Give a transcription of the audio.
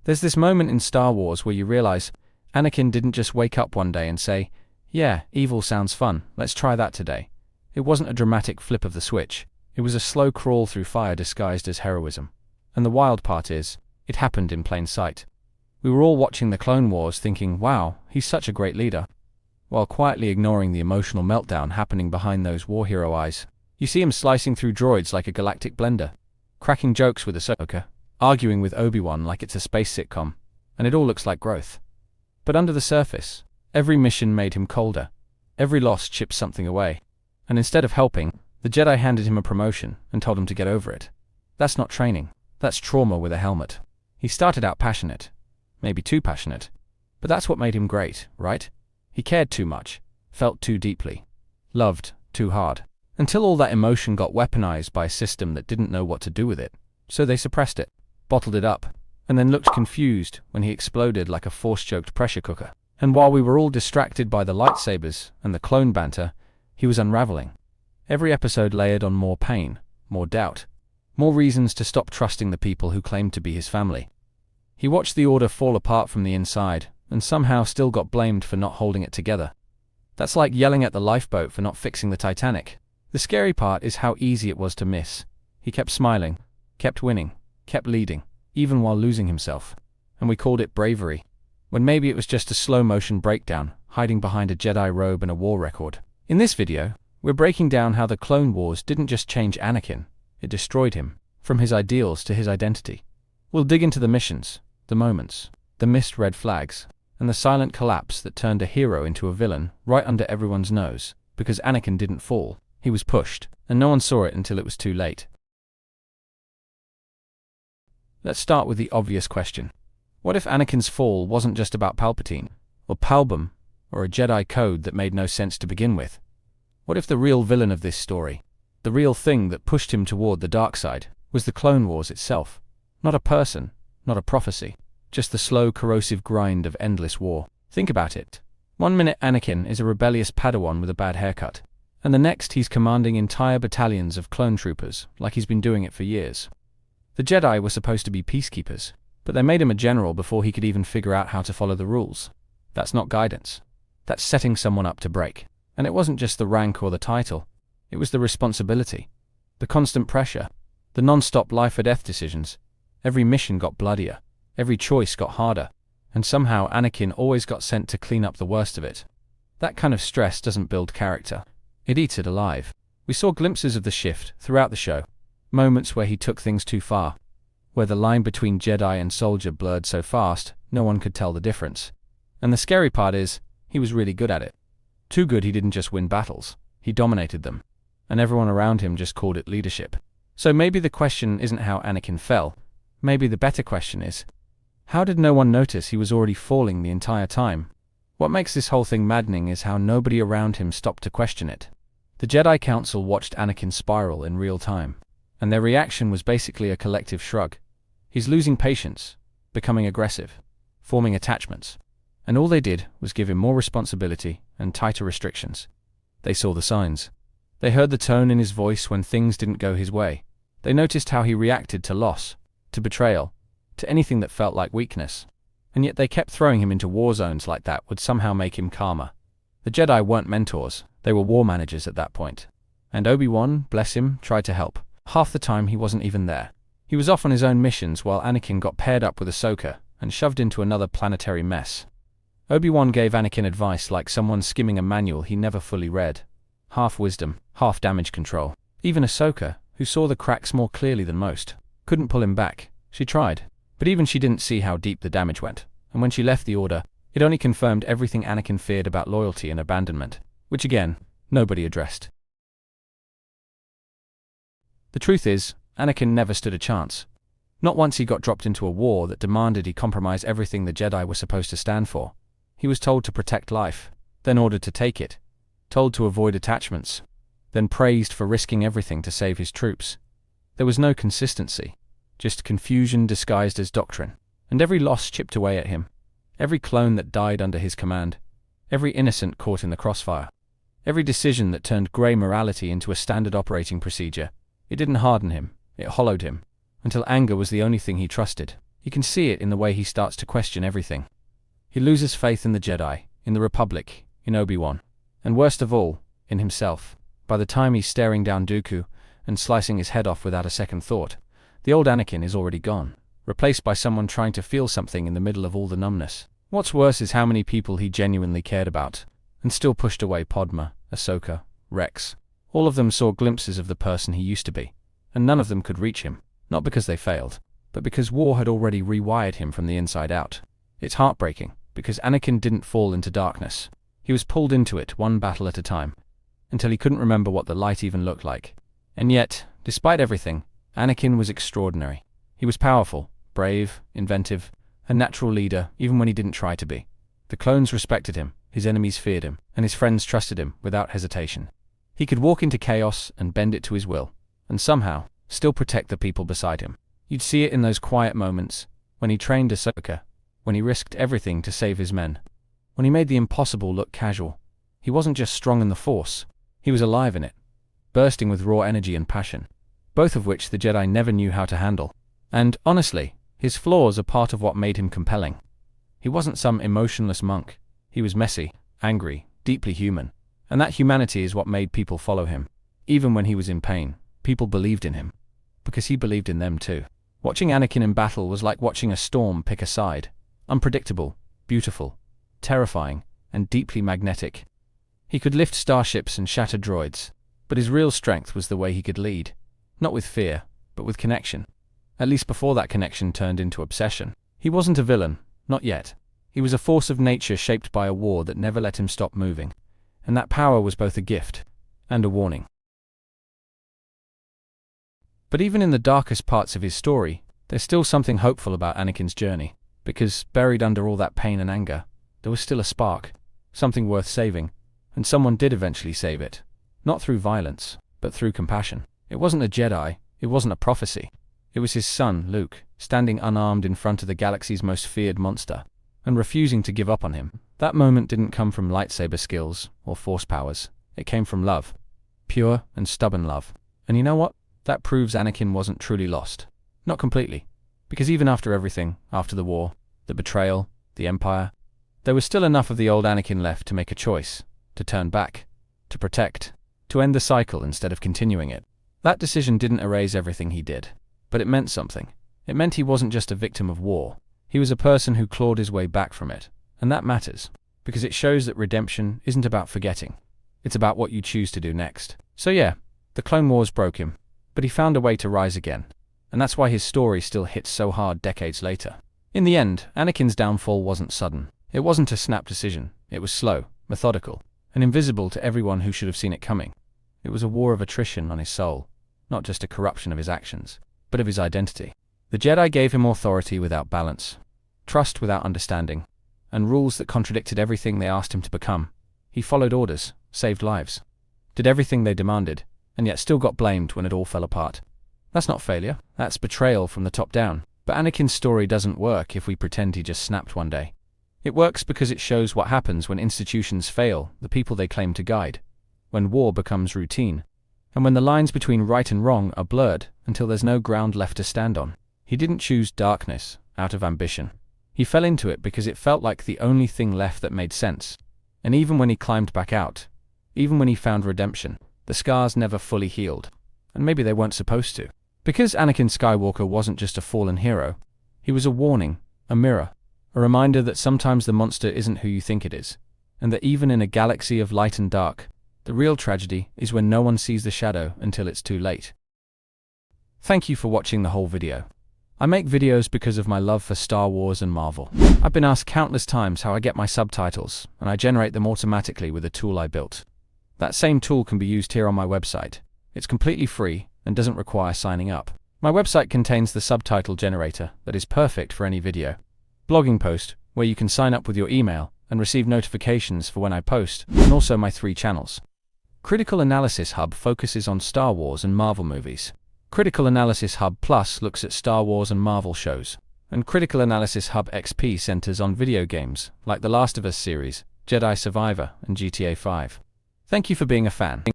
There's this moment in Star Wars where you realize Anakin didn't just wake up one day and say, "Yeah, evil sounds fun, let's try that today." It wasn't a dramatic flip of the switch. It was a slow crawl through fire disguised as heroism. And the wild part is, it happened in plain sight. We were all watching the Clone Wars thinking, wow, he's such a great leader, while quietly ignoring the emotional meltdown happening behind those war hero eyes. You see him slicing through droids like a galactic blender, cracking jokes with Ahsoka, arguing with Obi-Wan like it's a space sitcom, and it all looks like growth. But under the surface, every mission made him colder. Every loss chipped something away. And instead of helping, the Jedi handed him a promotion and told him to get over it. That's not training. That's trauma with a helmet. He started out passionate. Maybe too passionate. But that's what made him great, right? He cared too much, felt too deeply, loved too hard. Until all that emotion got weaponized by a system that didn't know what to do with it. So they suppressed it, bottled it up, and then looked confused when he exploded like a force-choked pressure cooker. And while we were all distracted by the lightsabers and the clone banter, he was unraveling. Every episode layered on more pain, more doubt, more reasons to stop trusting the people who claimed to be his family. He watched the Order fall apart from the inside, and somehow still got blamed for not holding it together. That's like yelling at the lifeboat for not fixing the Titanic. The scary part is how easy it was to miss. He kept smiling, kept winning, kept leading, even while losing himself. And we called it bravery, when maybe it was just a slow-motion breakdown, hiding behind a Jedi robe and a war record. In this video, we're breaking down how the Clone Wars didn't just change Anakin, it destroyed him, from his ideals to his identity. We'll dig into the missions, the moments, the missed red flags, and the silent collapse that turned a hero into a villain right under everyone's nose, because Anakin didn't fall. He was pushed, and no one saw it until it was too late. Let's start with the obvious question. What if Anakin's fall wasn't just about Palpatine, or Palbum, or a Jedi code that made no sense to begin with? What if the real villain of this story, the real thing that pushed him toward the dark side, was the Clone Wars itself? Not a person, not a prophecy, just the slow, corrosive grind of endless war. Think about it. 1 minute Anakin is a rebellious Padawan with a bad haircut, and the next he's commanding entire battalions of clone troopers, like he's been doing it for years. The Jedi were supposed to be peacekeepers, but they made him a general before he could even figure out how to follow the rules. That's not guidance. That's setting someone up to break. And it wasn't just the rank or the title. It was the responsibility, the constant pressure, the non-stop life-or-death decisions. Every mission got bloodier, every choice got harder, and somehow Anakin always got sent to clean up the worst of it. That kind of stress doesn't build character. It eats it alive. We saw glimpses of the shift throughout the show, moments where he took things too far, where the line between Jedi and soldier blurred so fast no one could tell the difference. And the scary part is, he was really good at it. Too good he didn't just win battles, he dominated them, and everyone around him just called it leadership. So maybe the question isn't how Anakin fell, maybe the better question is, how did no one notice he was already falling the entire time? What makes this whole thing maddening is how nobody around him stopped to question it. The Jedi Council watched Anakin spiral in real time, and their reaction was basically a collective shrug. He's losing patience, becoming aggressive, forming attachments, and all they did was give him more responsibility and tighter restrictions. They saw the signs. They heard the tone in his voice when things didn't go his way. They noticed how he reacted to loss, to betrayal, to anything that felt like weakness. And yet they kept throwing him into war zones like that would somehow make him calmer. The Jedi weren't mentors, they were war managers at that point. And Obi-Wan, bless him, tried to help. Half the time he wasn't even there. He was off on his own missions while Anakin got paired up with Ahsoka and shoved into another planetary mess. Obi-Wan gave Anakin advice like someone skimming a manual he never fully read. Half wisdom, half damage control. Even Ahsoka, who saw the cracks more clearly than most, couldn't pull him back. She tried, but even she didn't see how deep the damage went. And when she left the Order, it only confirmed everything Anakin feared about loyalty and abandonment, which again, nobody addressed. The truth is, Anakin never stood a chance. Not once he got dropped into a war that demanded he compromise everything the Jedi were supposed to stand for. He was told to protect life, then ordered to take it, told to avoid attachments, then praised for risking everything to save his troops. There was no consistency, just confusion disguised as doctrine, and every loss chipped away at him. Every clone that died under his command, every innocent caught in the crossfire, every decision that turned grey morality into a standard operating procedure. It didn't harden him, it hollowed him, until anger was the only thing he trusted. You can see it in the way he starts to question everything. He loses faith in the Jedi, in the Republic, in Obi-Wan, and worst of all, in himself. By the time he's staring down Dooku and slicing his head off without a second thought, the old Anakin is already gone, replaced by someone trying to feel something in the middle of all the numbness. What's worse is how many people he genuinely cared about, and still pushed away. Padma, Ahsoka, Rex. All of them saw glimpses of the person he used to be, and none of them could reach him, not because they failed, but because war had already rewired him from the inside out. It's heartbreaking, because Anakin didn't fall into darkness. He was pulled into it one battle at a time, until he couldn't remember what the light even looked like. And yet, despite everything, Anakin was extraordinary. He was powerful, brave, inventive, a natural leader even when he didn't try to be. The clones respected him, his enemies feared him, and his friends trusted him without hesitation. He could walk into chaos and bend it to his will, and somehow still protect the people beside him. You'd see it in those quiet moments, when he trained Ahsoka, when he risked everything to save his men, when he made the impossible look casual. He wasn't just strong in the Force, he was alive in it, bursting with raw energy and passion, both of which the Jedi never knew how to handle. And, honestly, his flaws are part of what made him compelling. He wasn't some emotionless monk. He was messy, angry, deeply human, and that humanity is what made people follow him. Even when he was in pain, people believed in him, because he believed in them too. Watching Anakin in battle was like watching a storm pick a side. Unpredictable, beautiful, terrifying, and deeply magnetic. He could lift starships and shatter droids, but his real strength was the way he could lead. Not with fear, but with connection. At least before that connection turned into obsession. He wasn't a villain, not yet. He was a force of nature shaped by a war that never let him stop moving. And that power was both a gift and a warning. But even in the darkest parts of his story, there's still something hopeful about Anakin's journey, because buried under all that pain and anger, there was still a spark, something worth saving, and someone did eventually save it. Not through violence, but through compassion. It wasn't a Jedi, it wasn't a prophecy. It was his son, Luke, standing unarmed in front of the galaxy's most feared monster, and refusing to give up on him. That moment didn't come from lightsaber skills or force powers. It came from love. Pure and stubborn love. And you know what? That proves Anakin wasn't truly lost. Not completely. Because even after everything, after the war, the betrayal, the Empire, there was still enough of the old Anakin left to make a choice, to turn back, to protect, to end the cycle instead of continuing it. That decision didn't erase everything he did, but it meant something. It meant he wasn't just a victim of war. He was a person who clawed his way back from it. And that matters, because it shows that redemption isn't about forgetting. It's about what you choose to do next. So yeah, the Clone Wars broke him, but he found a way to rise again. And that's why his story still hits so hard decades later. In the end, Anakin's downfall wasn't sudden. It wasn't a snap decision. It was slow, methodical, and invisible to everyone who should have seen it coming. It was a war of attrition on his soul, not just a corruption of his actions, but of his identity. The Jedi gave him authority without balance, trust without understanding, and rules that contradicted everything they asked him to become. He followed orders, saved lives, did everything they demanded, and yet still got blamed when it all fell apart. That's not failure, that's betrayal from the top down. But Anakin's story doesn't work if we pretend he just snapped one day. It works because it shows what happens when institutions fail the people they claim to guide, when war becomes routine, and when the lines between right and wrong are blurred until there's no ground left to stand on. He didn't choose darkness out of ambition. He fell into it because it felt like the only thing left that made sense. And even when he climbed back out, even when he found redemption, the scars never fully healed. And maybe they weren't supposed to. Because Anakin Skywalker wasn't just a fallen hero, he was a warning, a mirror, a reminder that sometimes the monster isn't who you think it is, and that even in a galaxy of light and dark, the real tragedy is when no one sees the shadow until it's too late. Thank you for watching the whole video. I make videos because of my love for Star Wars and Marvel. I've been asked countless times how I get my subtitles, and I generate them automatically with a tool I built. That same tool can be used here on my website. It's completely free and doesn't require signing up. My website contains the subtitle generator that is perfect for any video, blogging post, where you can sign up with your email and receive notifications for when I post, and also my 3 channels. Critical Analysis Hub focuses on Star Wars and Marvel movies. Critical Analysis Hub Plus looks at Star Wars and Marvel shows. And Critical Analysis Hub XP centers on video games like The Last of Us series, Jedi Survivor, and GTA 5. Thank you for being a fan.